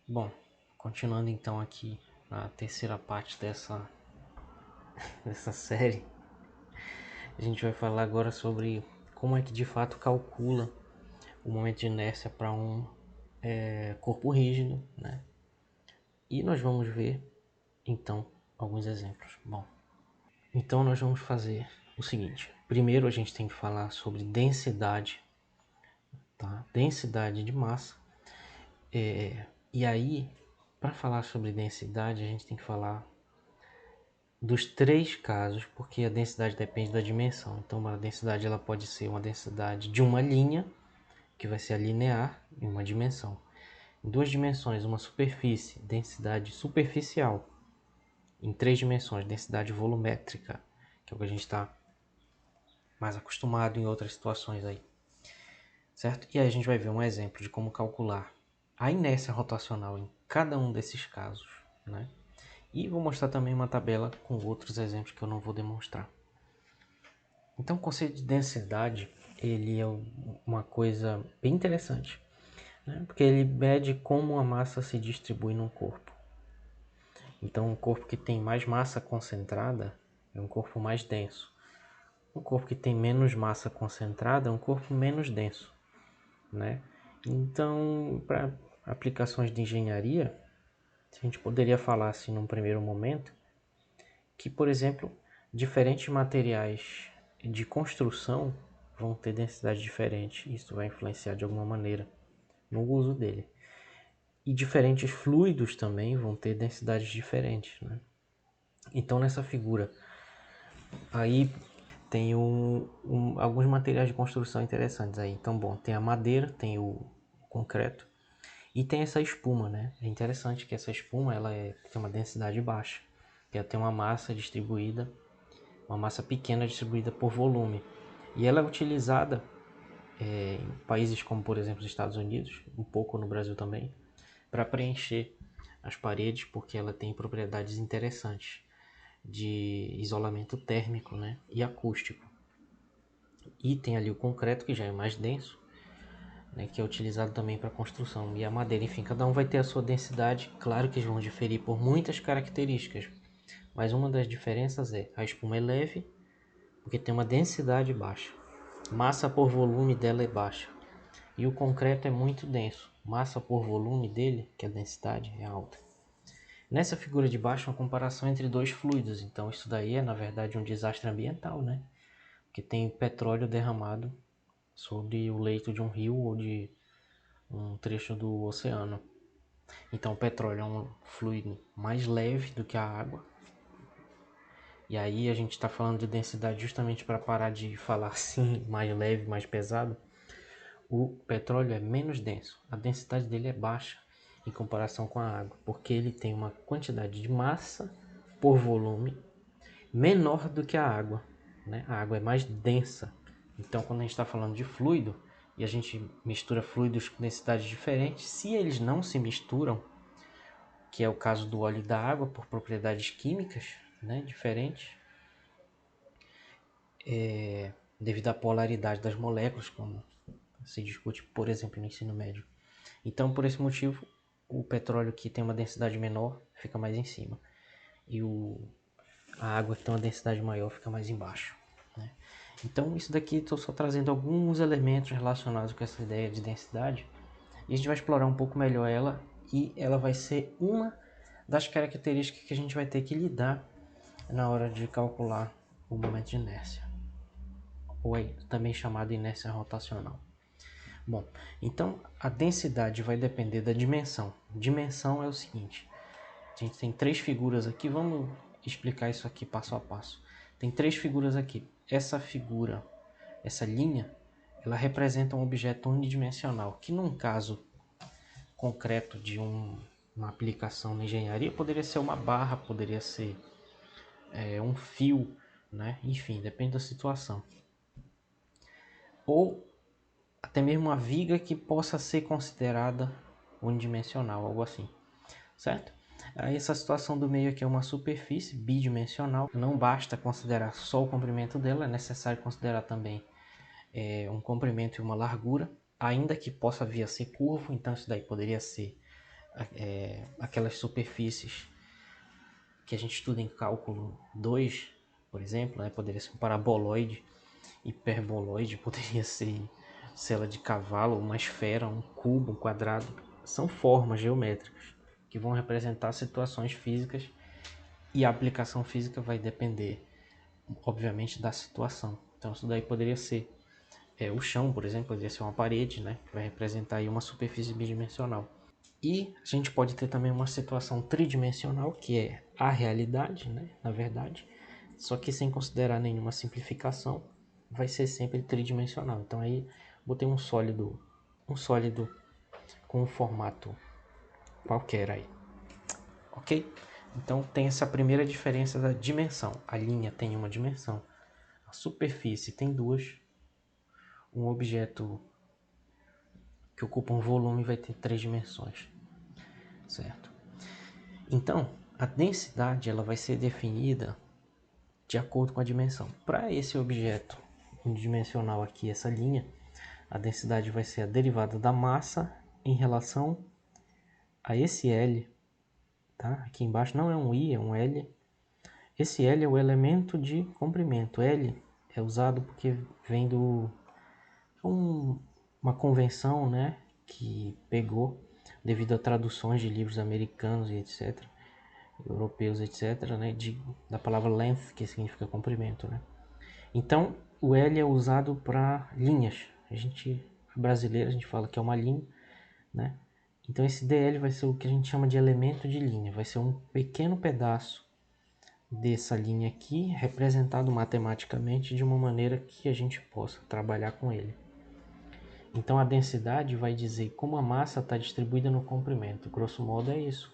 Bom, continuando então aqui na terceira parte dessa série, a gente vai falar agora sobre como é que de fato calcula o momento de inércia para um corpo rígido, né? E nós vamos ver então alguns exemplos. Bom, então nós vamos fazer o seguinte: primeiro a gente tem que falar sobre densidade, tá? Densidade de massa. E aí, para falar sobre densidade, a gente tem que falar dos três casos, porque a densidade depende da dimensão. Então, a densidade ela pode ser uma densidade de uma linha, que vai ser a linear, em uma dimensão. Em duas dimensões, uma superfície, densidade superficial. Em três dimensões, densidade volumétrica, que é o que a gente está mais acostumado em outras situações aí. Certo? E aí a gente vai ver um exemplo de como calcular a inércia rotacional em cada um desses casos, né? E vou mostrar também uma tabela com outros exemplos que eu não vou demonstrar. Então, o conceito de densidade, ele é uma coisa bem interessante, né? Porque ele mede como a massa se distribui no corpo. Então, um corpo que tem mais massa concentrada é um corpo mais denso. Um corpo que tem menos massa concentrada é um corpo menos denso, né? Então, para aplicações de engenharia, a gente poderia falar assim num primeiro momento que, por exemplo, diferentes materiais de construção vão ter densidade diferente. Isso vai influenciar de alguma maneira no uso dele. E diferentes fluidos também vão ter densidades diferentes, né? Então nessa figura aí tem alguns materiais de construção interessantes aí. Então, bom, tem a madeira, tem o concreto e tem essa espuma, né? É interessante que essa espuma tem uma densidade baixa, que ela tem uma massa distribuída, uma massa pequena distribuída por volume. E ela é utilizada em países como, por exemplo, os Estados Unidos, um pouco no Brasil também, para preencher as paredes, porque ela tem propriedades interessantes de isolamento térmico, né, e acústico. E tem ali o concreto, que já é mais denso, né, que é utilizado também para construção. E a madeira, enfim, cada um vai ter a sua densidade. Claro que eles vão diferir por muitas características, mas uma das diferenças é a espuma é leve, porque tem uma densidade baixa. Massa por volume dela é baixa. E o concreto é muito denso. Massa por volume dele, que é a densidade, é alta. Nessa figura de baixo, uma comparação entre dois fluidos. Então, isso daí é, na verdade, um desastre ambiental, né? Que tem petróleo derramado sobre o leito de um rio ou de um trecho do oceano. Então, o petróleo é um fluido mais leve do que a água. E aí a gente está falando de densidade justamente para parar de falar assim, mais leve, mais pesado. O petróleo é menos denso, a densidade dele é baixa em comparação com a água, porque ele tem uma quantidade de massa por volume menor do que a água, né? A água é mais densa. Então, quando a gente está falando de fluido e a gente mistura fluidos com densidades diferentes, se eles não se misturam, que é o caso do óleo e da água por propriedades químicas, né, diferentes, devido à polaridade das moléculas, como se discute, por exemplo, no ensino médio. Então, por esse motivo, o petróleo que tem uma densidade menor fica mais em cima e a água que tem uma densidade maior fica mais embaixo, né? Então, isso daqui estou só trazendo alguns elementos relacionados com essa ideia de densidade e a gente vai explorar um pouco melhor ela e ela vai ser uma das características que a gente vai ter que lidar na hora de calcular o momento de inércia, ou também chamado inércia rotacional. Bom, então a densidade vai depender da dimensão. Dimensão é o seguinte: a gente tem três figuras aqui, vamos explicar isso aqui passo a passo. Tem três figuras aqui. Essa figura, essa linha, ela representa um objeto unidimensional, que num caso concreto de uma aplicação na engenharia poderia ser uma barra, poderia ser um fio, né? Enfim, depende da situação. Ou até mesmo uma viga que possa ser considerada unidimensional, algo assim, certo? Aí essa situação do meio aqui é uma superfície bidimensional, não basta considerar só o comprimento dela, é necessário considerar também um comprimento e uma largura, ainda que possa vir a ser curvo, então isso daí poderia ser aquelas superfícies que a gente estuda em cálculo 2, por exemplo, né? Poderia ser um paraboloide, hiperboloide, poderia ser cela de cavalo, uma esfera, um cubo, um quadrado. São formas geométricas que vão representar situações físicas, e a aplicação física vai depender, obviamente, da situação. Então isso daí poderia ser o chão, por exemplo, poderia ser uma parede, né? Que vai representar aí uma superfície bidimensional. E a gente pode ter também uma situação tridimensional, que é a realidade, né? Na verdade, só que sem considerar nenhuma simplificação, vai ser sempre tridimensional. Então aí botei um sólido com um formato qualquer aí, ok? Então tem essa primeira diferença da dimensão. A linha tem uma dimensão, a superfície tem duas, um objeto que ocupa um volume vai ter 3 dimensões, certo? Então, a densidade ela vai ser definida de acordo com a dimensão. Para esse objeto unidimensional aqui, essa linha, a densidade vai ser a derivada da massa em relação a esse L, tá? Aqui embaixo não é um I, é um L. Esse L é o elemento de comprimento. L é usado porque vem do uma convenção, né, que pegou devido a traduções de livros americanos e etc, europeus, etc, né, da palavra length, que significa comprimento, né. Então, o L é usado para linhas. Brasileiro, a gente fala que é uma linha, né? Então, esse DL vai ser o que a gente chama de elemento de linha. Vai ser um pequeno pedaço dessa linha aqui, representado matematicamente de uma maneira que a gente possa trabalhar com ele. Então, a densidade vai dizer como a massa está distribuída no comprimento. Grosso modo é isso,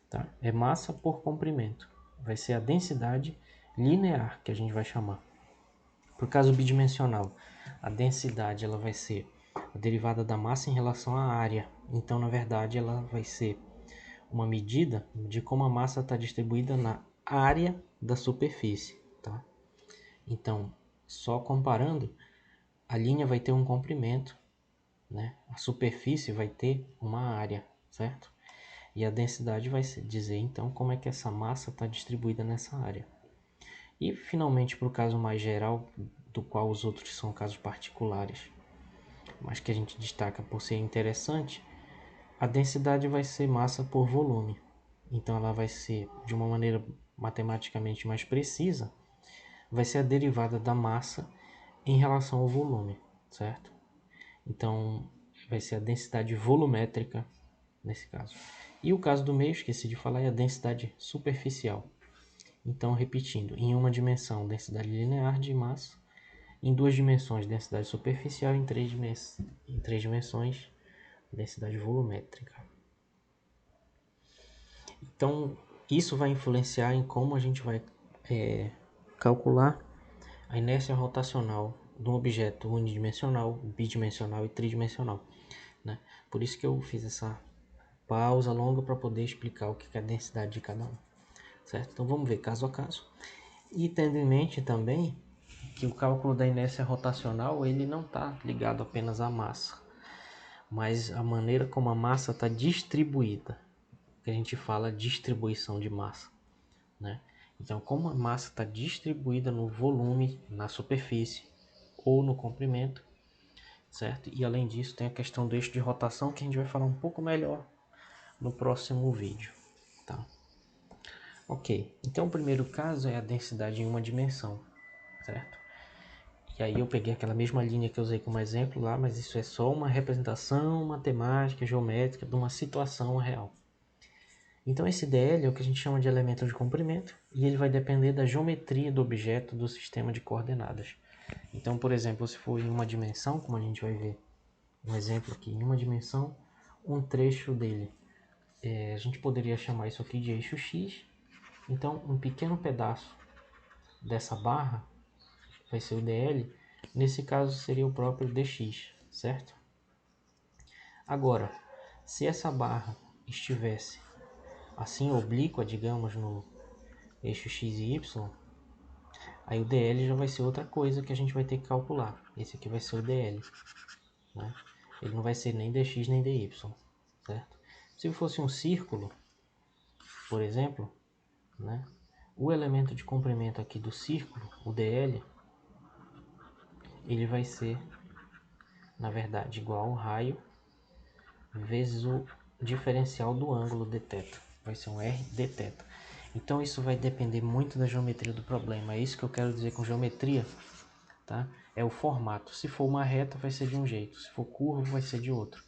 tá? É massa por comprimento. Vai ser a densidade linear que a gente vai chamar. Por caso bidimensional, a densidade ela vai ser a derivada da massa em relação à área. Então, na verdade, ela vai ser uma medida de como a massa está distribuída na área da superfície, tá? Então, só comparando, a linha vai ter um comprimento, né? A superfície vai ter uma área, certo? E a densidade vai dizer, então, como é que essa massa está distribuída nessa área. E, finalmente, para o caso mais geral, do qual os outros são casos particulares, mas que a gente destaca por ser interessante, a densidade vai ser massa por volume. Então ela vai ser, de uma maneira matematicamente mais precisa, vai ser a derivada da massa em relação ao volume, certo? Então vai ser a densidade volumétrica nesse caso. E o caso do meio, esqueci de falar, é a densidade superficial. Então, repetindo, em uma dimensão, densidade linear de massa, em duas dimensões, densidade superficial, em três dimensões, densidade volumétrica. Então, isso vai influenciar em como a gente vai calcular a inércia rotacional de um objeto unidimensional, bidimensional e tridimensional, né? Por isso que eu fiz essa pausa longa para poder explicar o que é a densidade de cada um, certo? Então vamos ver caso a caso. E tendo em mente também que o cálculo da inércia rotacional ele não está ligado apenas à massa, mas a maneira como a massa está distribuída, que a gente fala distribuição de massa, né? Então, como a massa está distribuída no volume, na superfície ou no comprimento, certo? E além disso, tem a questão do eixo de rotação que a gente vai falar um pouco melhor no próximo vídeo, tá? Ok, então o primeiro caso é a densidade em uma dimensão, certo? E aí eu peguei aquela mesma linha que eu usei como exemplo lá, mas isso é só uma representação matemática, geométrica de uma situação real. Então esse DL é o que a gente chama de elemento de comprimento e ele vai depender da geometria do objeto do sistema de coordenadas. Então, por exemplo, se for em uma dimensão, como a gente vai ver um exemplo aqui, em uma dimensão, um trecho dele, a gente poderia chamar isso aqui de eixo X. Então, um pequeno pedaço dessa barra vai ser o DL, nesse caso seria o próprio DX, certo? Agora, se essa barra estivesse assim oblíqua, digamos, no eixo x e y, aí o DL já vai ser outra coisa que a gente vai ter que calcular. Esse aqui vai ser o DL, né? Ele não vai ser nem dx nem dy, certo? Se fosse um círculo, por exemplo, né, o elemento de comprimento aqui do círculo, o dl, ele vai ser, na verdade, igual ao raio vezes o diferencial do ângulo dθ. Vai ser um r dθ. Então isso vai depender muito da geometria do problema. É isso que eu quero dizer com geometria, tá? É o formato. Se for uma reta, vai ser de um jeito. Se for curvo, vai ser de outro.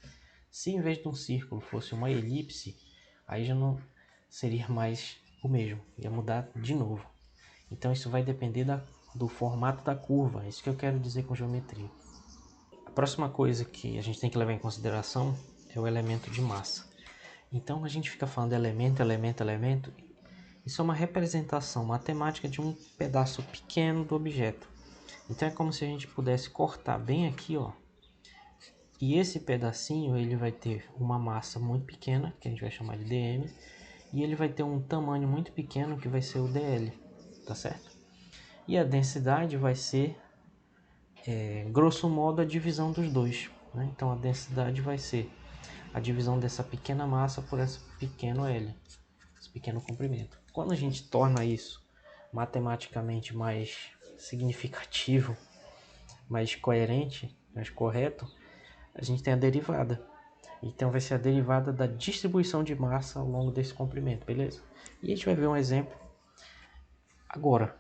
Se em vez de um círculo fosse uma elipse, aí já não seria mais o mesmo. Ia mudar de novo. Então isso vai depender do formato da curva. É isso que eu quero dizer com geometria. A próxima coisa que a gente tem que levar em consideração é o elemento de massa. Então a gente fica falando elemento, elemento, elemento. Isso é uma representação matemática de um pedaço pequeno do objeto. Então é como se a gente pudesse cortar bem aqui, ó. E esse pedacinho ele vai ter uma massa muito pequena, que a gente vai chamar de dm, e ele vai ter um tamanho muito pequeno, que vai ser o dl, tá certo? E a densidade vai ser, grosso modo, a divisão dos dois, né? Então a densidade vai ser a divisão dessa pequena massa por esse pequeno L, esse pequeno comprimento. Quando a gente torna isso matematicamente mais significativo, mais coerente, mais correto, a gente tem a derivada. Então vai ser a derivada da distribuição de massa ao longo desse comprimento, beleza? E a gente vai ver um exemplo agora.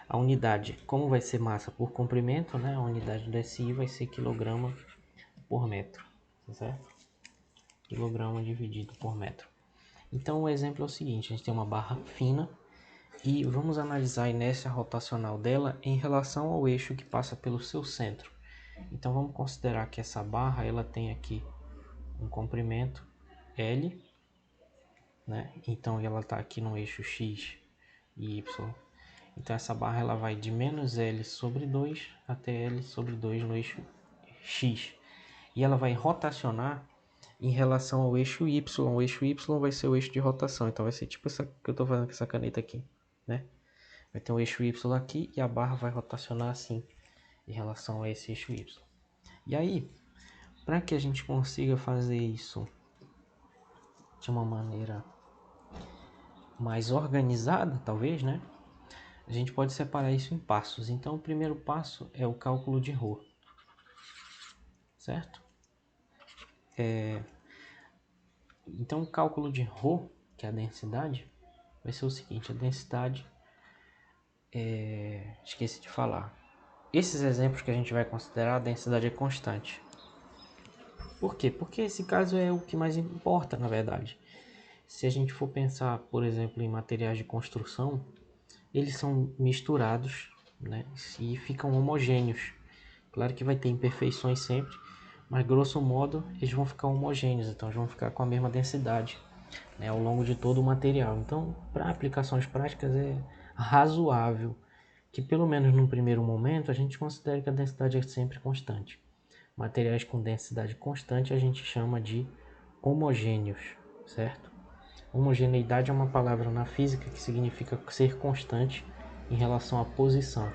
A unidade, como vai ser massa por comprimento, né? A unidade do SI vai ser quilograma por metro, tá certo? Quilograma dividido por metro. Então o exemplo é o seguinte, a gente tem uma barra fina e vamos analisar a inércia rotacional dela em relação ao eixo que passa pelo seu centro. Então vamos considerar que essa barra ela tem aqui um comprimento L, né? Então ela está aqui no eixo X e Y. Então essa barra ela vai de menos L sobre 2 até L sobre 2 no eixo X. E ela vai rotacionar em relação ao eixo Y. O eixo Y vai ser o eixo de rotação. Então vai ser tipo essa que eu estou fazendo com essa caneta aqui, né? Vai ter um eixo Y aqui e a barra vai rotacionar assim em relação a esse eixo Y. E aí, para que a gente consiga fazer isso de uma maneira mais organizada, talvez, né? A gente pode separar isso em passos. Então, o primeiro passo é o cálculo de ρ, certo? Então, o cálculo de ρ, que é a densidade, vai ser o seguinte: a densidade, esqueci de falar. Esses exemplos que a gente vai considerar, a densidade é constante. Por quê? Porque esse caso é o que mais importa, na verdade. Se a gente for pensar, por exemplo, em materiais de construção, eles são misturados, né, e ficam homogêneos. Claro que vai ter imperfeições sempre, mas grosso modo eles vão ficar homogêneos, então eles vão ficar com a mesma densidade, né, ao longo de todo o material. Então, para aplicações práticas é razoável que pelo menos num primeiro momento a gente considere que a densidade é sempre constante. Materiais com densidade constante a gente chama de homogêneos, certo? Homogeneidade é uma palavra na física que significa ser constante em relação à posição.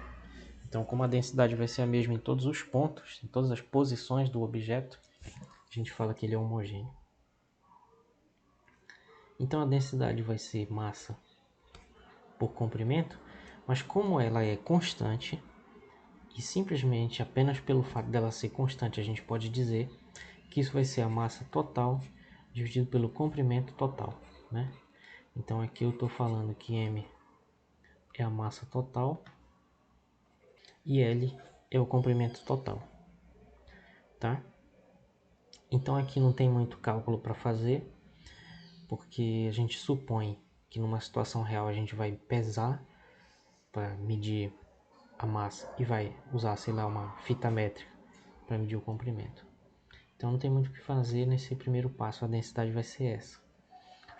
Então, como a densidade vai ser a mesma em todos os pontos, em todas as posições do objeto, a gente fala que ele é homogêneo. Então, a densidade vai ser massa por comprimento, mas como ela é constante, e simplesmente apenas pelo fato dela ser constante, a gente pode dizer que isso vai ser a massa total dividido pelo comprimento total, né? Então, aqui eu estou falando que M é a massa total e L é o comprimento total, tá? Então aqui não tem muito cálculo para fazer, porque a gente supõe que numa situação real a gente vai pesar para medir a massa e vai usar, sei lá, uma fita métrica para medir o comprimento. Então não tem muito o que fazer nesse primeiro passo, a densidade vai ser essa.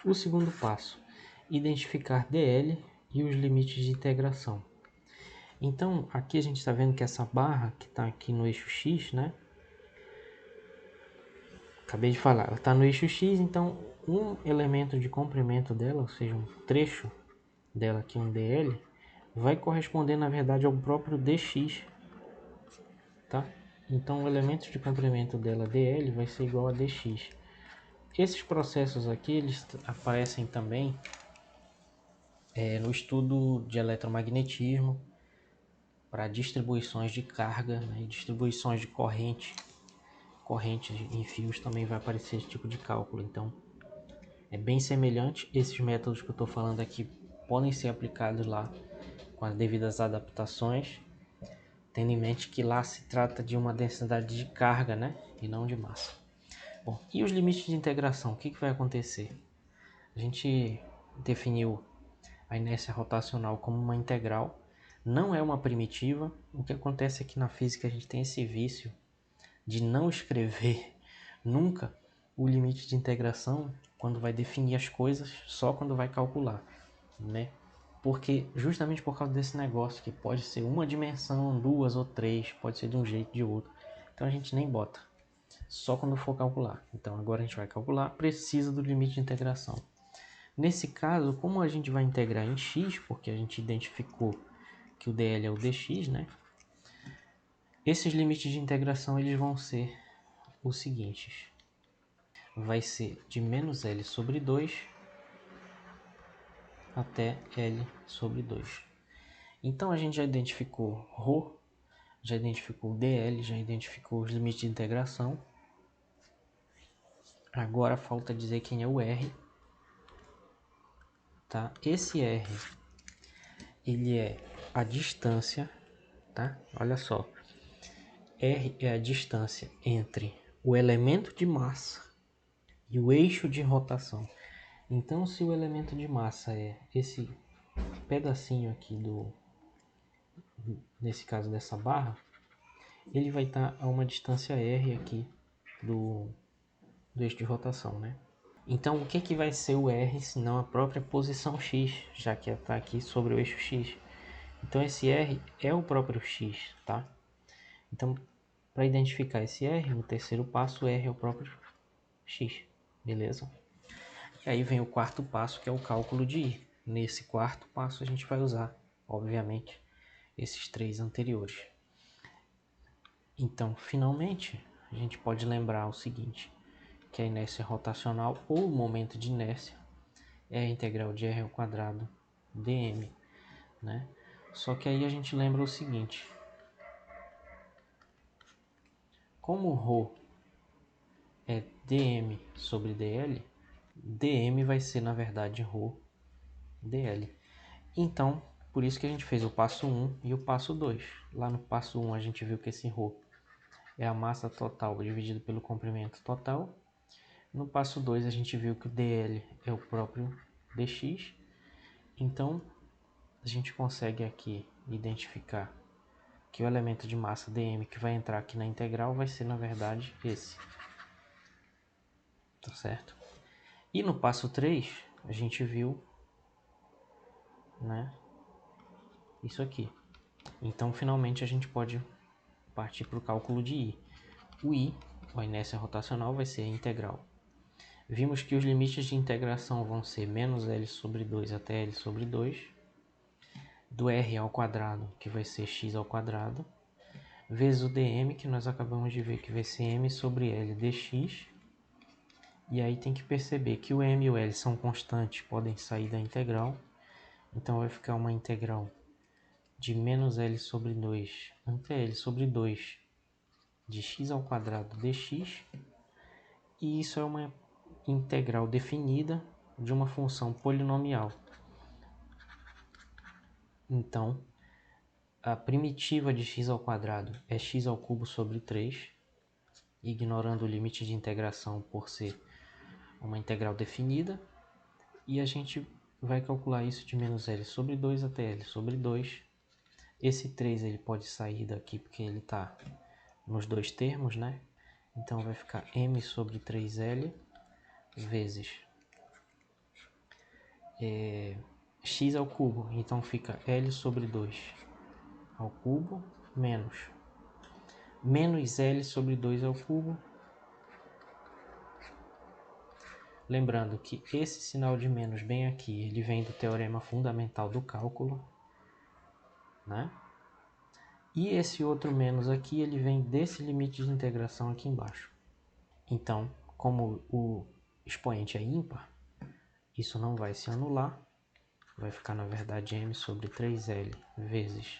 O segundo passo, identificar dl e os limites de integração. Então aqui a gente está vendo que essa barra que está aqui no eixo X, né? Acabei de falar, ela está no eixo X, então um elemento de comprimento dela, ou seja, um trecho dela aqui, um dl, vai corresponder na verdade ao próprio dx, tá? Então o elemento de comprimento dela, dl, vai ser igual a dx. Esses processos aqui, eles aparecem também no estudo de eletromagnetismo para distribuições de carga, né, e distribuições de corrente em fios também vai aparecer esse tipo de cálculo. Então é bem semelhante. Esses métodos que eu estou falando aqui podem ser aplicados lá com as devidas adaptações, tendo em mente que lá se trata de uma densidade de carga, né, e não de massa. Bom, e os limites de integração, o que vai acontecer? A gente definiu a inércia rotacional como uma integral, não é uma primitiva. O que acontece é que na física a gente tem esse vício de não escrever nunca o limite de integração quando vai definir as coisas, só quando vai calcular, né? Porque justamente por causa desse negócio que pode ser uma dimensão, duas ou três, pode ser de um jeito de outro. Então a gente nem bota, só quando for calcular. Então agora a gente vai calcular, precisa do limite de integração. Nesse caso, como a gente vai integrar em x, porque a gente identificou que o dl é o dx, né? Esses limites de integração eles vão ser os seguintes. Vai ser de menos L sobre 2 até L sobre 2. Então a gente já identificou ρ, já identificou dl, já identificou os limites de integração. Agora falta dizer quem é o R. Tá? Esse R, ele é a distância, tá? Olha só. R é a distância entre o elemento de massa e o eixo de rotação. Então, se o elemento de massa é esse pedacinho aqui nesse caso dessa barra, ele vai estar a uma distância r aqui do eixo de rotação, né? Então, o que vai ser o r se não a própria posição x, já que está aqui sobre o eixo x? Então, esse r é o próprio x, tá? Então, para identificar esse r, no terceiro passo, o r é o próprio x, beleza? E aí vem o quarto passo, que é o cálculo de I. Nesse quarto passo a gente vai usar, obviamente, esses três anteriores. Então, finalmente, a gente pode lembrar o seguinte, que a inércia rotacional ou momento de inércia é a integral de r ao quadrado dm, né? Só que aí a gente lembra o seguinte, como ρ é dm sobre dl, dm vai ser, na verdade, ρ dl. Então, por isso que a gente fez o passo 1 e o passo 2. Lá no passo 1 a gente viu que esse ρ é a massa total dividido pelo comprimento total. No passo 2 a gente viu que o dl é o próprio dx. Então, a gente consegue aqui identificar que o elemento de massa dm que vai entrar aqui na integral vai ser, na verdade, esse. Tá certo? E no passo 3 a gente viu, né, isso aqui. Então, finalmente, a gente pode partir para o cálculo de I. O I, a inércia rotacional, vai ser a integral. Vimos que os limites de integração vão ser menos L sobre 2 até L sobre 2, do R ao quadrado, que vai ser x ao quadrado, vezes o dm, que nós acabamos de ver que vai ser m sobre L dx. E aí tem que perceber que o m e o L são constantes, podem sair da integral. Então vai ficar uma integral de menos L sobre 2 até L sobre 2 de x ao quadrado dx. E isso é uma integral definida de uma função polinomial. Então, a primitiva de x ao quadrado é x ao cubo sobre 3, ignorando o limite de integração por ser uma integral definida. E a gente vai calcular isso de menos L sobre 2 até L sobre 2. Esse 3 ele pode sair daqui porque ele está nos dois termos, né? Então vai ficar m sobre 3L vezes x ao cubo. Então fica L sobre 2 ao cubo menos L sobre 2 ao cubo. Lembrando que esse sinal de menos bem aqui, ele vem do teorema fundamental do cálculo, né? E esse outro menos aqui, ele vem desse limite de integração aqui embaixo. Então, como expoente é ímpar, isso não vai se anular, vai ficar na verdade m sobre 3L vezes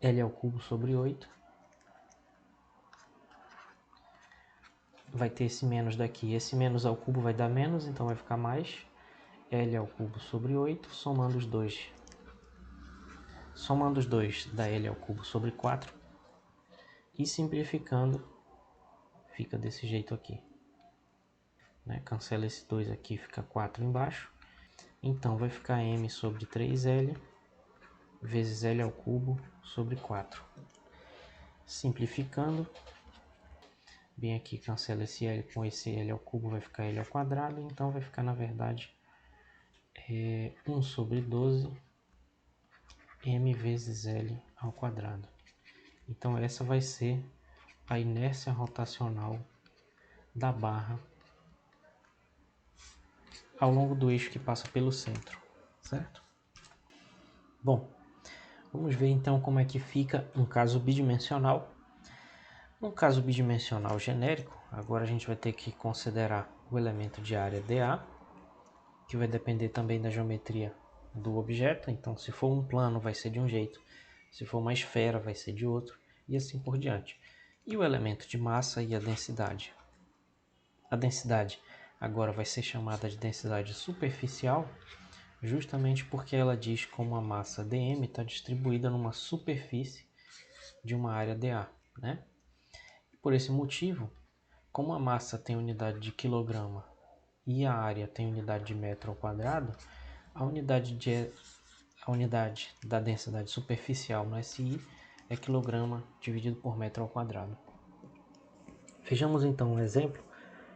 L ao cubo sobre 8. Vai ter esse menos daqui, esse menos ao cubo vai dar menos, então vai ficar mais L ao cubo sobre 8, somando os dois. Somando os dois dá L ao cubo sobre 4. E simplificando, fica desse jeito aqui. Né? Cancela esse 2 aqui, fica 4 embaixo. Então vai ficar m sobre 3L vezes L ao cubo sobre 4. Simplificando, bem aqui cancela esse L com esse L ao cubo, vai ficar L ao quadrado. Então vai ficar na verdade 1 sobre 12 m vezes L ao quadrado. Então essa vai ser a inércia rotacional da barra ao longo do eixo que passa pelo centro, certo? Bom, vamos ver então como é que fica um caso bidimensional. Um caso bidimensional genérico, agora a gente vai ter que considerar o elemento de área dA, que vai depender também da geometria do objeto. Então, se for um plano, vai ser de um jeito, se for uma esfera, vai ser de outro, e assim por diante. E o elemento de massa e a densidade. A densidade agora vai ser chamada de densidade superficial, justamente porque ela diz como a massa dm está distribuída numa superfície de uma área dA, né? Por esse motivo, como a massa tem unidade de quilograma e a área tem unidade de metro ao quadrado, a unidade da densidade superficial no SI é quilograma dividido por metro ao quadrado. Vejamos então um exemplo,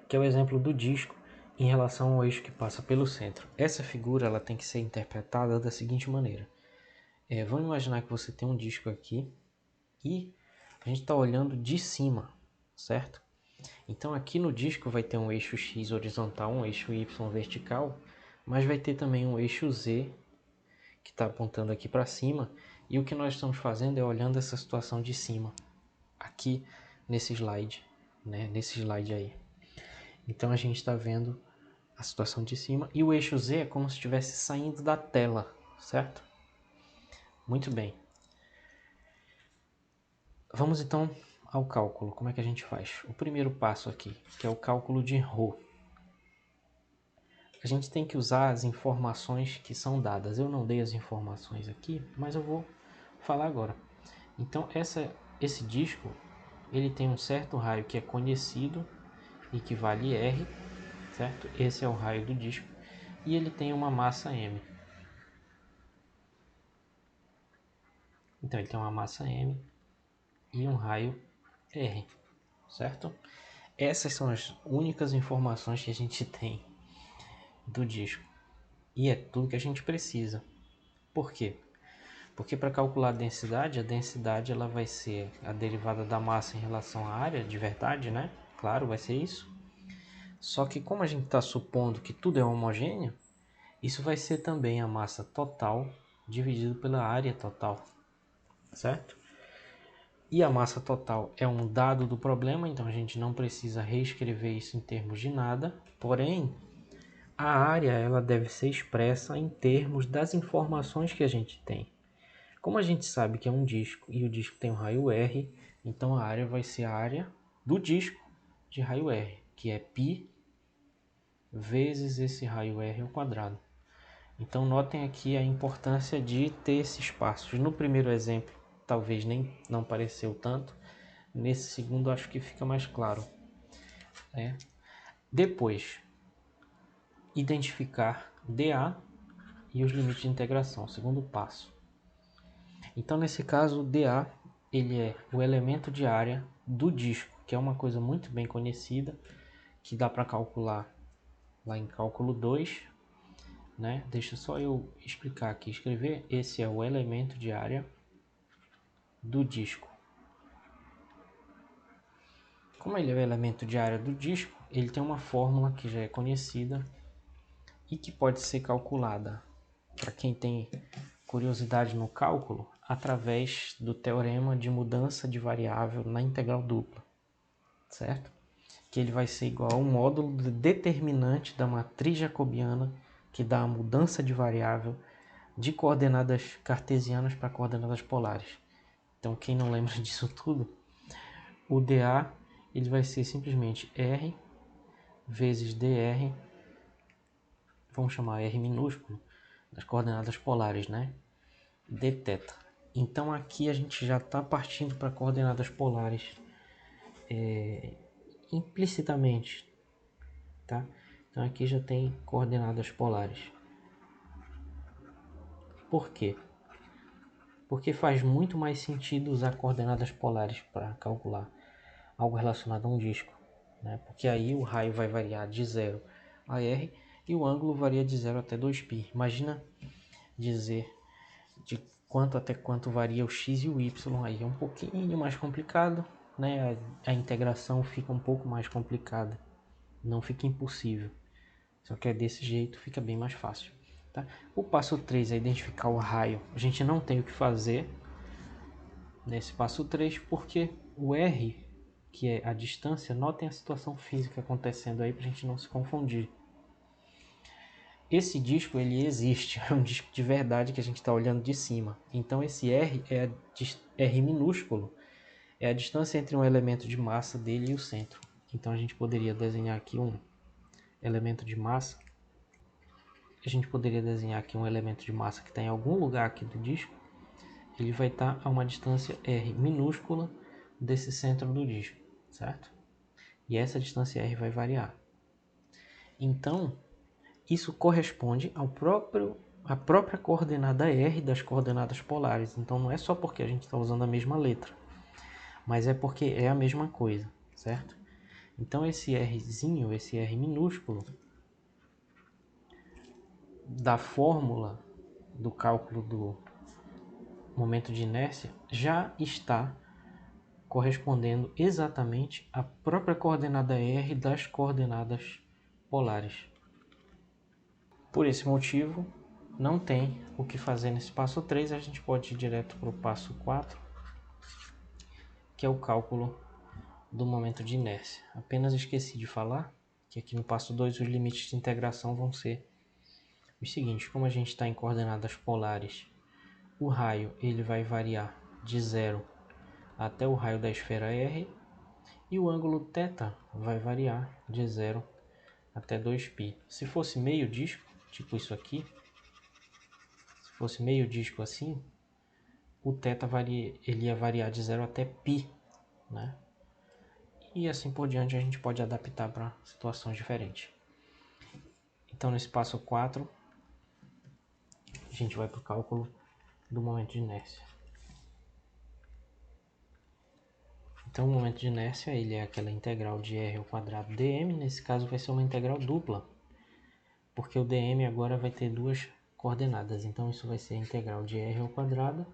que é o exemplo do disco em relação ao eixo que passa pelo centro. Essa figura ela tem que ser interpretada da seguinte maneira. Vamos imaginar que você tem um disco aqui e a gente está olhando de cima, certo? Então aqui no disco vai ter um eixo X horizontal, um eixo Y vertical, mas vai ter também um eixo Z que está apontando aqui para cima, e o que nós estamos fazendo é olhando essa situação de cima, aqui nesse slide, né? Nesse slide aí. Então a gente está vendo a situação de cima, e o eixo Z é como se estivesse saindo da tela, certo? Muito bem. Vamos então ao cálculo. Como é que a gente faz? O primeiro passo aqui, que é o cálculo de ρ. A gente tem que usar as informações que são dadas. Eu não dei as informações aqui, mas eu vou falar agora. Então esse disco ele tem um certo raio que é conhecido e que vale R, certo? Esse é o raio do disco e ele tem uma massa M. Então ele tem uma massa M e um raio R, certo? Essas são as únicas informações que a gente tem do disco e é tudo que a gente precisa. Por quê? Porque para calcular a densidade ela vai ser a derivada da massa em relação à área de verdade, né? Claro, vai ser isso. Só que como a gente está supondo que tudo é homogêneo, isso vai ser também a massa total dividido pela área total, certo? E a massa total é um dado do problema, então a gente não precisa reescrever isso em termos de nada. Porém, a área ela deve ser expressa em termos das informações que a gente tem. Como a gente sabe que é um disco e o disco tem um raio R, então a área vai ser a área do disco de raio R, que é π vezes esse raio R ao quadrado. Então notem aqui a importância de ter esses passos. No primeiro exemplo, talvez nem não pareceu tanto. Nesse segundo, acho que fica mais claro. Depois, identificar dA e os limites de integração, segundo passo. Então, nesse caso, o dA ele é o elemento de área do disco, que é uma coisa muito bem conhecida, que dá para calcular lá em cálculo 2, né? Deixa só eu explicar aqui, escrever. Esse é o elemento de área do disco. Como ele é o elemento de área do disco, ele tem uma fórmula que já é conhecida e que pode ser calculada, para quem tem curiosidade no cálculo, através do teorema de mudança de variável na integral dupla, certo? que ele vai ser igual ao módulo determinante da matriz jacobiana, que dá a mudança de variável de coordenadas cartesianas para coordenadas polares. Então, quem não lembra disso tudo, o dA ele vai ser simplesmente R vezes dr, vamos chamar R minúsculo, das coordenadas polares, né? dθ. Então aqui a gente já está partindo para coordenadas polares implicitamente, tá? Então aqui já tem coordenadas polares. Por quê? Porque faz muito mais sentido usar coordenadas polares para calcular algo relacionado a um disco, né? Porque aí o raio vai variar de 0 a r e o ângulo varia de 0 até 2π. Imagina dizer de quanto até quanto varia o x e o y, aí é um pouquinho mais complicado, né? A integração fica um pouco mais complicada, não fica impossível, só que é desse jeito, fica bem mais fácil, tá? O passo 3 é identificar o raio. A gente não tem o que fazer nesse passo 3 porque o r, que é a distância, notem a situação física acontecendo aí para a gente não se confundir. Esse disco ele existe, é um disco de verdade que a gente está olhando de cima. Então esse R é R minúsculo, é a distância entre um elemento de massa dele e o centro. Então a gente poderia desenhar aqui um elemento de massa. A gente poderia desenhar aqui um elemento de massa que está em algum lugar aqui do disco. Ele vai estar a uma distância R minúscula desse centro do disco, certo? E essa distância R vai variar. Então isso corresponde à própria coordenada R das coordenadas polares. Então não é só porque a gente está usando a mesma letra, mas é porque é a mesma coisa, certo? Então esse Rzinho, esse R minúsculo, da fórmula do cálculo do momento de inércia, já está correspondendo exatamente à própria coordenada R das coordenadas polares. Por esse motivo, não tem o que fazer nesse passo 3, a gente pode ir direto para o passo 4, que é o cálculo do momento de inércia. Apenas esqueci de falar que aqui no passo 2 os limites de integração vão ser os seguintes. Como a gente está em coordenadas polares, o raio ele vai variar de 0 até o raio da esfera R, e o ângulo θ vai variar de 0 até 2π. Se fosse meio disco, tipo isso aqui, se fosse meio disco assim, o θ ele ia variar de 0 até π, né? E assim por diante a gente pode adaptar para situações diferentes. Então nesse passo 4, a gente vai para o cálculo do momento de inércia. Então o momento de inércia ele é aquela integral de r ao quadrado dm, nesse caso vai ser uma integral dupla, porque o dm agora vai ter duas coordenadas, então isso vai ser a integral de r ao quadrado,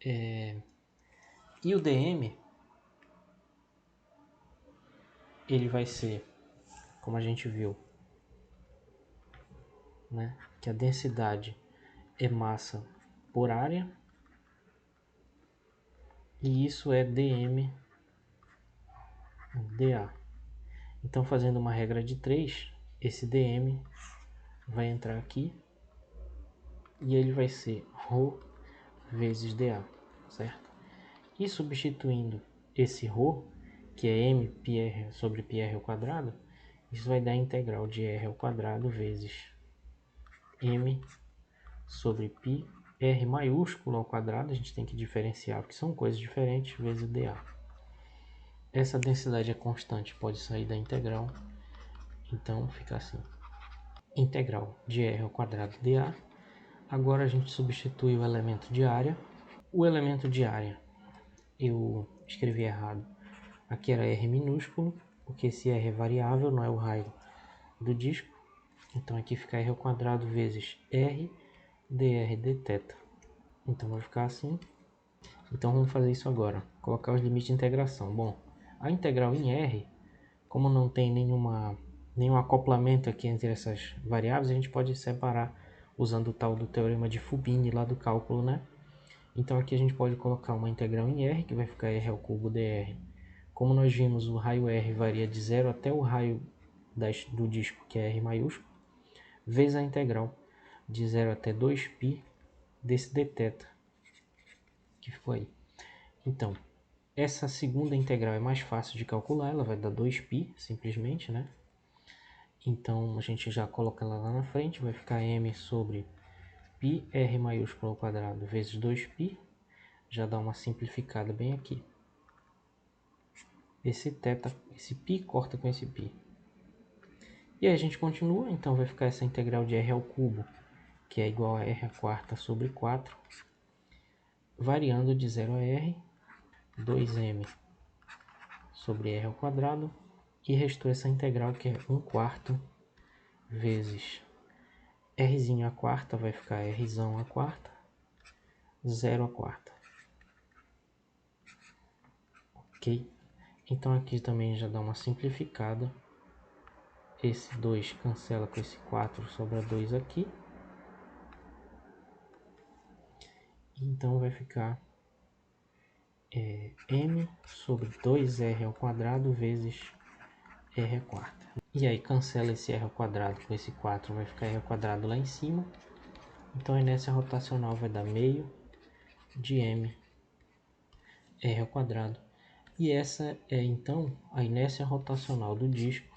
e o dm ele vai ser, como a gente viu, né, que a densidade é massa por área, e isso é dm dA. Então fazendo uma regra de 3, esse dm vai entrar aqui e ele vai ser ρ vezes dA, certo? E substituindo esse ρ, que é m πr sobre πr ao quadrado, isso vai dar a integral de r ao quadrado vezes m sobre π, r maiúsculo ao quadrado, a gente tem que diferenciar porque são coisas diferentes, vezes dA. Essa densidade é constante, pode sair da integral, então fica assim. Integral de r ao quadrado dA. Agora a gente substitui o elemento de área. O elemento de área eu escrevi errado. Aqui era r minúsculo, porque esse r é variável, não é o raio do disco. Então aqui fica r ao quadrado vezes r dr dθ. Então vai ficar assim. Então vamos fazer isso agora. Colocar os limites de integração. Bom, a integral em r, como não tem nenhum acoplamento aqui entre essas variáveis, a gente pode separar usando o tal do teorema de Fubini lá do cálculo, né? Então aqui a gente pode colocar uma integral em r, que vai ficar r ao cubo dr Como nós vimos, o raio R varia de 0 até o raio do disco, que é R maiúsculo, vezes a integral de 0 até 2π desse dθ, que ficou aí. Então, essa segunda integral é mais fácil de calcular, ela vai dar 2π, simplesmente, né? Então, a gente já coloca ela lá na frente, vai ficar m sobre π r maiúsculo ao quadrado vezes 2π, já dá uma simplificada bem aqui. Esse π corta com esse π. E aí a gente continua, então vai ficar essa integral de r ao cubo, que é igual a r à quarta sobre 4, variando de 0 a r, 2m sobre r ao quadrado, e restou essa integral que é 1/4 vezes r à quarta, vai ficar r à quarta, 0 à quarta. Ok? Então aqui também já dá uma simplificada. Esse 2 cancela com esse 4, sobra 2 aqui. Então vai ficar m sobre 2r ao quadrado vezes r à quarta. E aí cancela esse r ao quadrado com esse 4, vai ficar r ao quadrado lá em cima. Então a inércia rotacional vai dar meio de m r ao quadrado. E essa é então a inércia rotacional do disco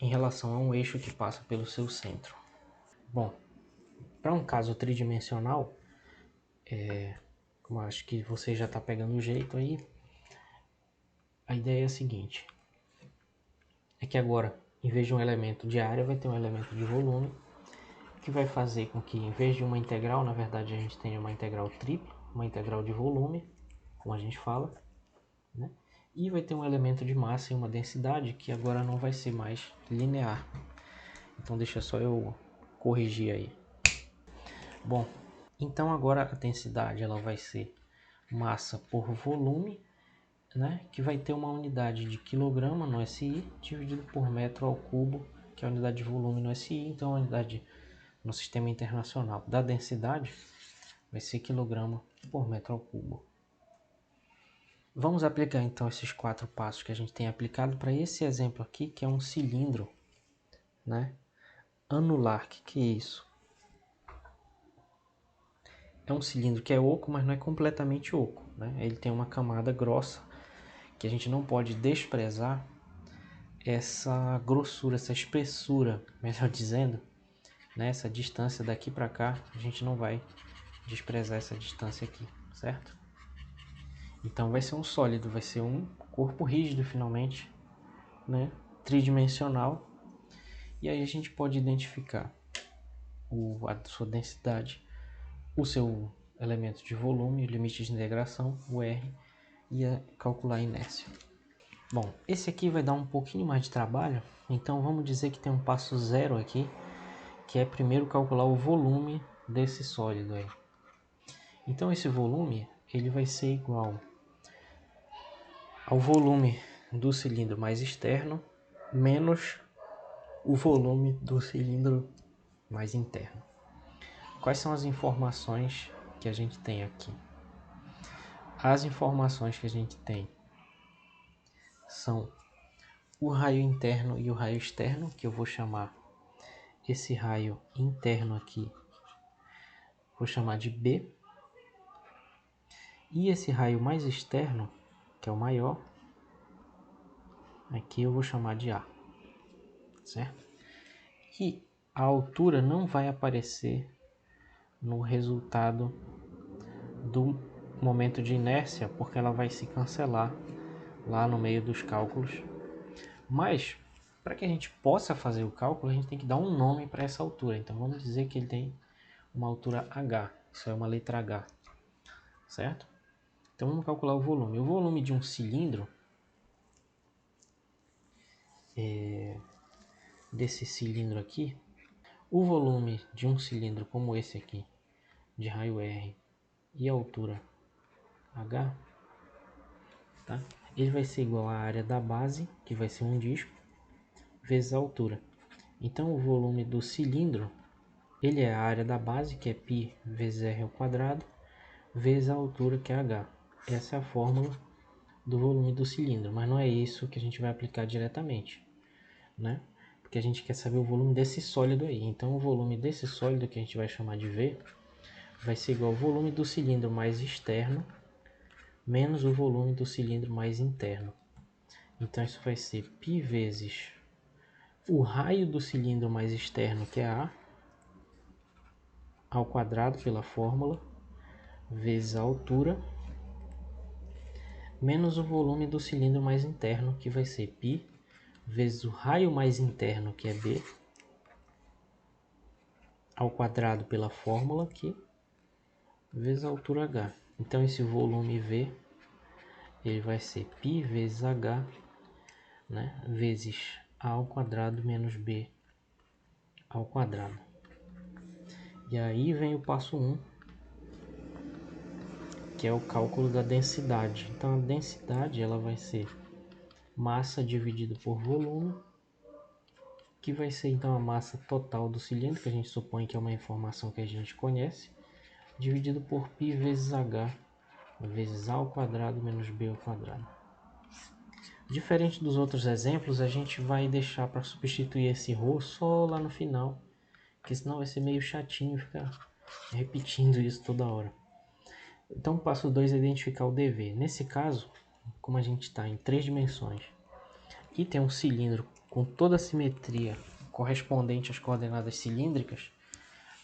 em relação a um eixo que passa pelo seu centro. Bom, para um caso tridimensional, como acho que você já está pegando o jeito aí, a ideia é a seguinte: é que agora, em vez de um elemento de área, vai ter um elemento de volume, que vai fazer com que, em vez de uma integral, na verdade a gente tenha uma integral tripla, uma integral de volume, como a gente fala, né? E vai ter um elemento de massa e uma densidade que agora não vai ser mais linear. Então deixa só eu corrigir aí. Bom, então agora a densidade ela vai ser massa por volume, né? Que vai ter uma unidade de quilograma no SI dividido por metro ao cubo, que é a unidade de volume no SI. Então a unidade no sistema internacional da densidade vai ser quilograma por metro ao cubo. Vamos aplicar então esses 4 passos que a gente tem aplicado para esse exemplo aqui, que é um cilindro, né, anular. Que é isso? É um cilindro que é oco, mas não é completamente oco, né? Ele tem uma camada grossa, que a gente não pode desprezar essa grossura, essa espessura, melhor dizendo, né? Essa distância daqui para cá, a gente não vai desprezar essa distância aqui, certo? Então vai ser um sólido, vai ser um corpo rígido finalmente, né? Tridimensional. E aí a gente pode identificar a sua densidade, o seu elemento de volume, o limite de integração, o R, e calcular a inércia. Bom, esse aqui vai dar um pouquinho mais de trabalho, então vamos dizer que tem um passo zero aqui, que é primeiro calcular o volume desse sólido aí. Então esse volume ele vai ser igual ao volume do cilindro mais externo menos o volume do cilindro mais interno. Quais são as informações que a gente tem aqui? As informações que a gente tem são o raio interno e o raio externo, que eu vou chamar esse raio interno aqui, vou chamar de B. E esse raio mais externo, que é o maior, aqui eu vou chamar de A, certo? E a altura não vai aparecer no resultado do momento de inércia, porque ela vai se cancelar lá no meio dos cálculos. Mas, para que a gente possa fazer o cálculo, a gente tem que dar um nome para essa altura. Então, vamos dizer que ele tem uma altura H. Isso é uma letra H, certo? Então, vamos calcular o volume. O volume de um cilindro, desse cilindro aqui, o volume de um cilindro como esse aqui, de raio R, e altura H, tá? Ele vai ser igual à área da base, que vai ser um disco, vezes a altura. Então, o volume do cilindro, ele é a área da base, que é π vezes r ao quadrado, vezes a altura, que é h. Essa é a fórmula do volume do cilindro, mas não é isso que a gente vai aplicar diretamente, né? Porque a gente quer saber o volume desse sólido aí. Então o volume desse sólido, que a gente vai chamar de V, vai ser igual ao volume do cilindro mais externo menos o volume do cilindro mais interno. Então isso vai ser π vezes o raio do cilindro mais externo, que é A, ao quadrado pela fórmula, vezes a altura, menos o volume do cilindro mais interno, que vai ser π vezes o raio mais interno, que é B, ao quadrado pela fórmula aqui, vezes a altura H. Então esse volume V, ele vai ser π vezes H, né, vezes A ao quadrado menos B ao quadrado. E aí vem o passo 1, que é o cálculo da densidade. Então a densidade ela vai ser massa dividido por volume, que vai ser então a massa total do cilindro, que a gente supõe que é uma informação que a gente conhece, dividido por π vezes h, vezes a ao quadrado menos b ao quadrado. Diferente dos outros exemplos, a gente vai deixar para substituir esse ρ só lá no final, porque senão vai ser meio chatinho ficar repetindo isso toda hora. Então o passo 2 é identificar o dV. Nesse caso, como a gente está em 3 dimensões e tem um cilindro com toda a simetria correspondente às coordenadas cilíndricas,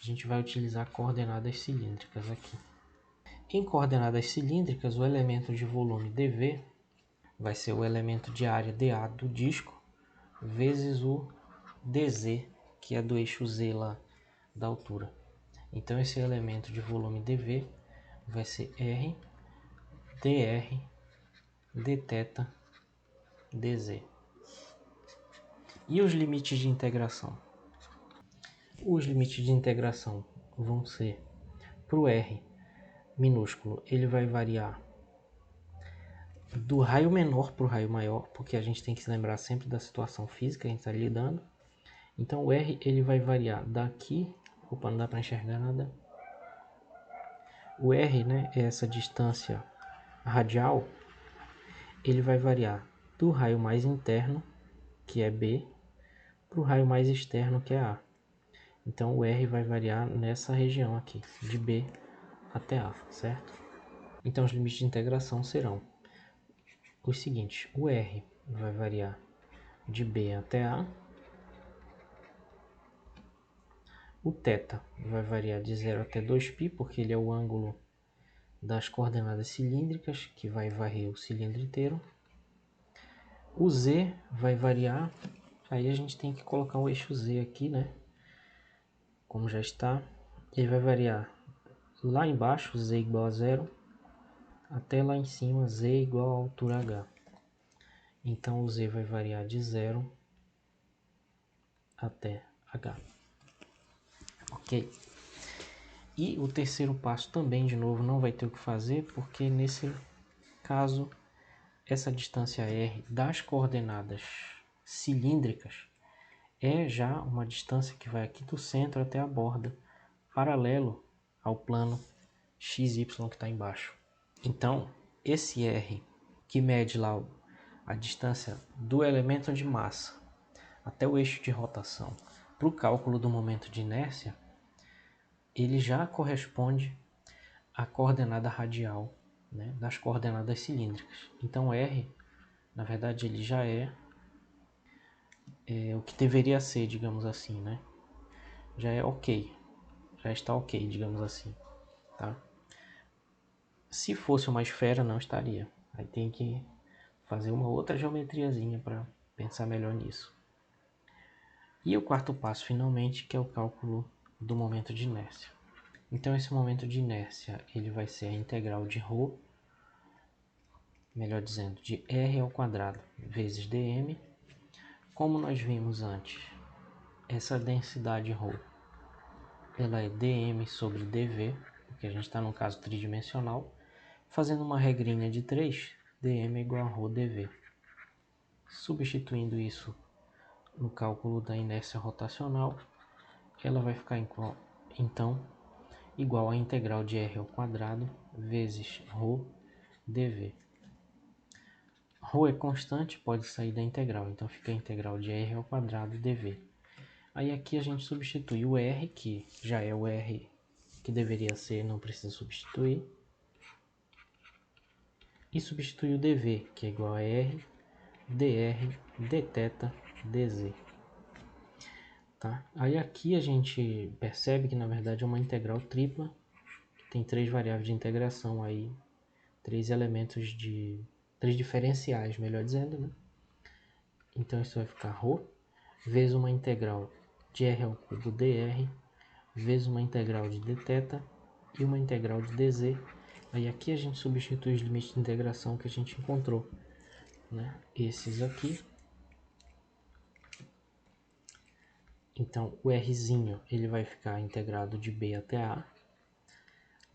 a gente vai utilizar coordenadas cilíndricas aqui. Em coordenadas cilíndricas, o elemento de volume dV vai ser o elemento de área dA do disco vezes o dz, que é do eixo z lá da altura. Então esse elemento de volume dV vai ser R dr dθ dz. E os limites de integração? Os limites de integração vão ser, para o R minúsculo, ele vai variar do raio menor para o raio maior, porque a gente tem que se lembrar sempre da situação física que a gente está lidando. Então o R ele vai variar daqui, opa, não dá para enxergar nada. O R, né, é essa distância radial, ele vai variar do raio mais interno, que é B, para o raio mais externo, que é A. Então o R vai variar nessa região aqui, de B até A, certo? Então os limites de integração serão os seguintes: o R vai variar de B até A, o θ vai variar de 0 até 2π, porque ele é o ângulo das coordenadas cilíndricas, que vai varrer o cilindro inteiro. O Z vai variar, aí a gente tem que colocar o eixo Z aqui, né? Como já está, ele vai variar lá embaixo, Z igual a 0, até lá em cima, Z igual a altura H. Então o Z vai variar de 0 até H. Ok? E o terceiro passo também, de novo, não vai ter o que fazer, porque nesse caso, essa distância R das coordenadas cilíndricas é já uma distância que vai aqui do centro até a borda, paralelo ao plano XY que está embaixo. Então, esse R que mede lá a distância do elemento de massa até o eixo de rotação para o cálculo do momento de inércia, ele já corresponde à coordenada radial, né, das coordenadas cilíndricas. Então R, na verdade, ele já é o que deveria ser, digamos assim, né? Já é ok, já está ok, digamos assim, tá? Se fosse uma esfera, não estaria. Aí tem que fazer uma outra geometriazinha para pensar melhor nisso. E o quarto passo, finalmente, que é o cálculo do momento de inércia. Então esse momento de inércia ele vai ser a integral de ρ, melhor dizendo, de r ao quadrado vezes dm. Como nós vimos antes, essa densidade ρ ela é dm sobre dv, porque a gente está num caso tridimensional. Fazendo uma regrinha de 3, dm é igual a ρ dv. Substituindo isso no cálculo da inércia rotacional, ela vai ficar então igual a integral de r ao quadrado vezes ρ dv. Rho é constante, pode sair da integral, então fica a integral de r ao quadrado dv. Aí aqui a gente substitui o r, que já é o r que deveria ser, não precisa substituir. E substitui o dv, que é igual a r dr dθ dz. Tá? Aí aqui a gente percebe que na verdade é uma integral tripla, que tem três variáveis de integração aí, três diferenciais, melhor dizendo, né? Então isso vai ficar ρ vezes uma integral de r ao cubo dr vezes uma integral de dθ e uma integral de dz. Aí aqui a gente substitui os limites de integração que a gente encontrou, né? Esses aqui. Então o rzinho ele vai ficar integrado de b até a,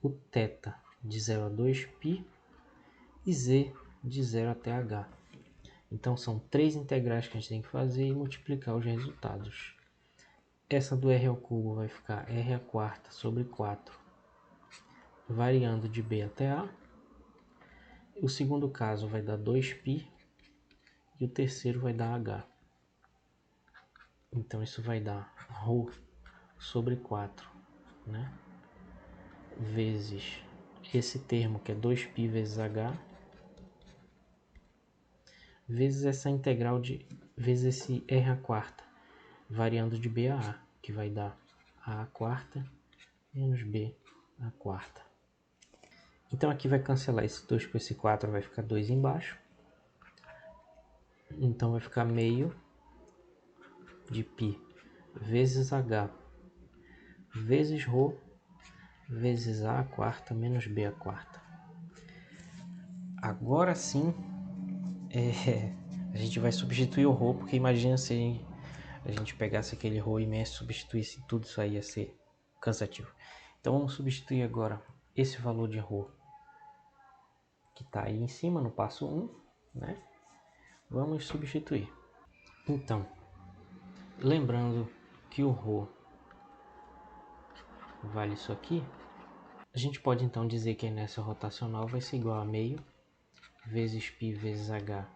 o θ de 0 a 2π e z de 0 até h. Então são três integrais que a gente tem que fazer e multiplicar os resultados. Essa do r ao cubo vai ficar r à quarta sobre 4, variando de b até a. O segundo caso vai dar 2π e o terceiro vai dar h. Então isso vai dar ρ sobre 4, né? Vezes esse termo que é 2π vezes h, vezes essa integral vezes esse r à quarta, variando de b a a, que vai dar a quarta menos b a quarta. Então aqui vai cancelar esse 2 com esse 4, vai ficar 2 embaixo. Então vai ficar meio de π vezes h vezes ρ vezes a quarta menos b a quarta. Agora sim a gente vai substituir o ρ, porque imagina se a gente pegasse aquele ρ imenso e substituísse tudo, isso aí ia ser cansativo. Então vamos substituir agora esse valor de ρ que está aí em cima no passo 1, né? Vamos substituir. Então, lembrando que o ρ vale isso aqui, a gente pode então dizer que a inércia rotacional vai ser igual a meio vezes π vezes h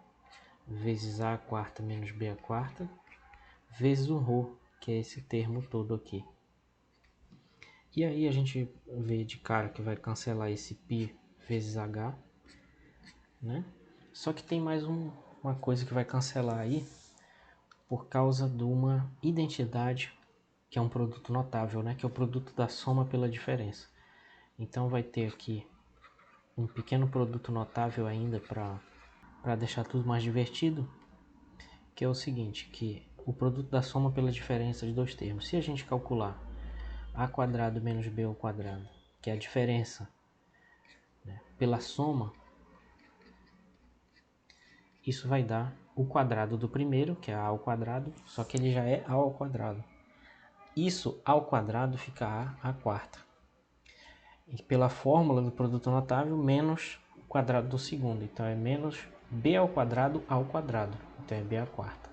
vezes a quarta menos b a quarta vezes o ρ, que é esse termo todo aqui. E aí a gente vê de cara que vai cancelar esse π vezes h, né? Só que tem mais uma coisa que vai cancelar aí por causa de uma identidade que é um produto notável, né? Que é o produto da soma pela diferença. Então vai ter aqui um pequeno produto notável ainda para deixar tudo mais divertido, que é o seguinte, que o produto da soma pela diferença de dois termos. Se a gente calcular a quadrado menos b ao quadrado, que é a diferença, né, pela soma, isso vai dar o quadrado do primeiro, que é a ao quadrado, só que ele já é a ao quadrado. Isso ao quadrado fica a à quarta. E pela fórmula do produto notável, menos o quadrado do segundo. Então é menos b ao quadrado. Então é b à quarta.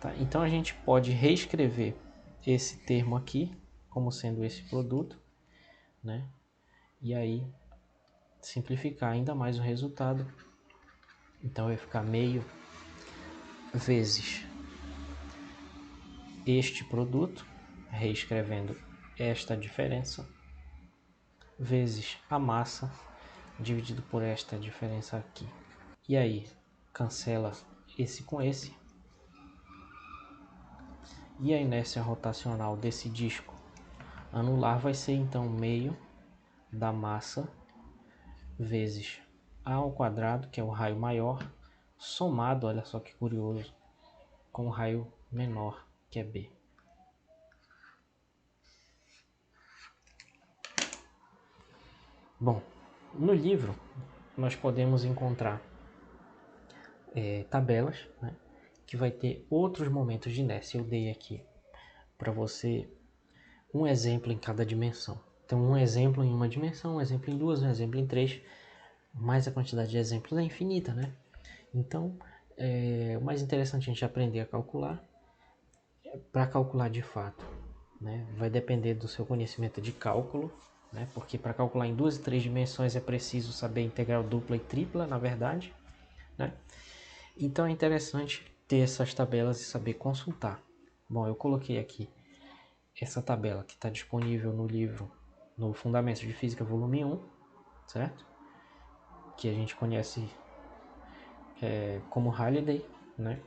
Tá? Então a gente pode reescrever esse termo aqui como sendo esse produto, né? E aí simplificar ainda mais o resultado. Então vai ficar meio vezes este produto, reescrevendo esta diferença, vezes a massa dividido por esta diferença aqui. E aí cancela esse com esse. E a inércia rotacional desse disco anular vai ser então meio da massa vezes a ao quadrado, que é o raio maior, somado, olha só que curioso, com o raio menor, que é b. Bom, no livro nós podemos encontrar tabelas, né, que vai ter outros momentos de inércia. Eu dei aqui para você um exemplo em cada dimensão. Então um exemplo em uma dimensão, um exemplo em duas, um exemplo em três, mas a quantidade de exemplos é infinita, né? Então o mais interessante a gente aprender a calcular. Para calcular de fato, né, vai depender do seu conhecimento de cálculo, né, porque para calcular em duas e três dimensões é preciso saber integral dupla e tripla, na verdade, né? Então é interessante ter essas tabelas e saber consultar. Bom, eu coloquei aqui essa tabela que está disponível no livro, no Fundamentos de Física, volume 1, certo? Que a gente conhece como Halliday, né?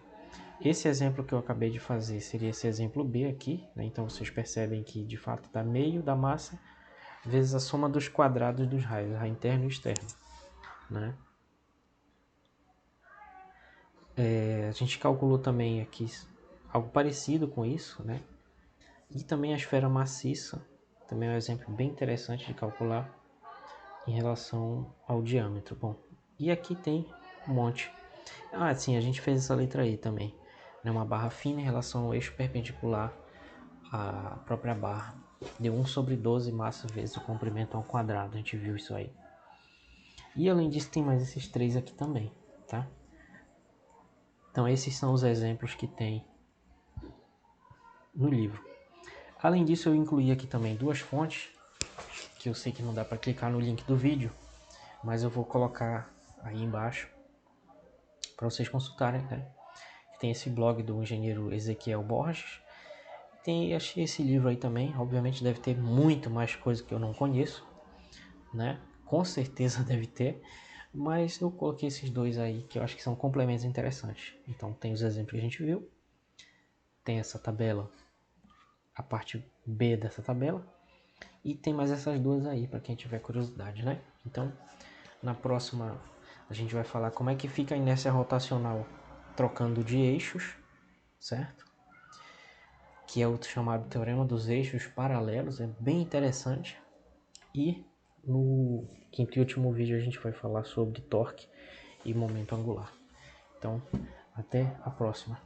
Esse exemplo que eu acabei de fazer seria esse exemplo B aqui, né? Então vocês percebem que de fato dá meio da massa vezes a soma dos quadrados dos raios, raio interno e externo, né? A gente calculou também aqui algo parecido com isso, né? E também a esfera maciça, também é um exemplo bem interessante de calcular em relação ao diâmetro. Bom, e aqui tem um monte. Ah, sim, a gente fez essa letra aí também, né? Uma barra fina em relação ao eixo perpendicular à própria barra. Deu 1 sobre 12 massa vezes o comprimento ao quadrado, a gente viu isso aí. E além disso tem mais esses três aqui também, tá? Então esses são os exemplos que tem no livro. Além disso eu incluí aqui também duas fontes, que eu sei que não dá para clicar no link do vídeo, mas eu vou colocar aí embaixo para vocês consultarem, né? Tem esse blog do engenheiro Ezequiel Borges, tem esse livro aí também, obviamente deve ter muito mais coisa que eu não conheço, né? Com certeza deve ter, mas eu coloquei esses dois aí que eu acho que são complementos interessantes. Então tem os exemplos que a gente viu, tem essa tabela, a parte B dessa tabela, e tem mais essas duas aí para quem tiver curiosidade, né? Então na próxima a gente vai falar como é que fica a inércia rotacional trocando de eixos, certo? Que é o chamado teorema dos eixos paralelos, é bem interessante. E no quinto e último vídeo a gente vai falar sobre torque e momento angular. Então, até a próxima.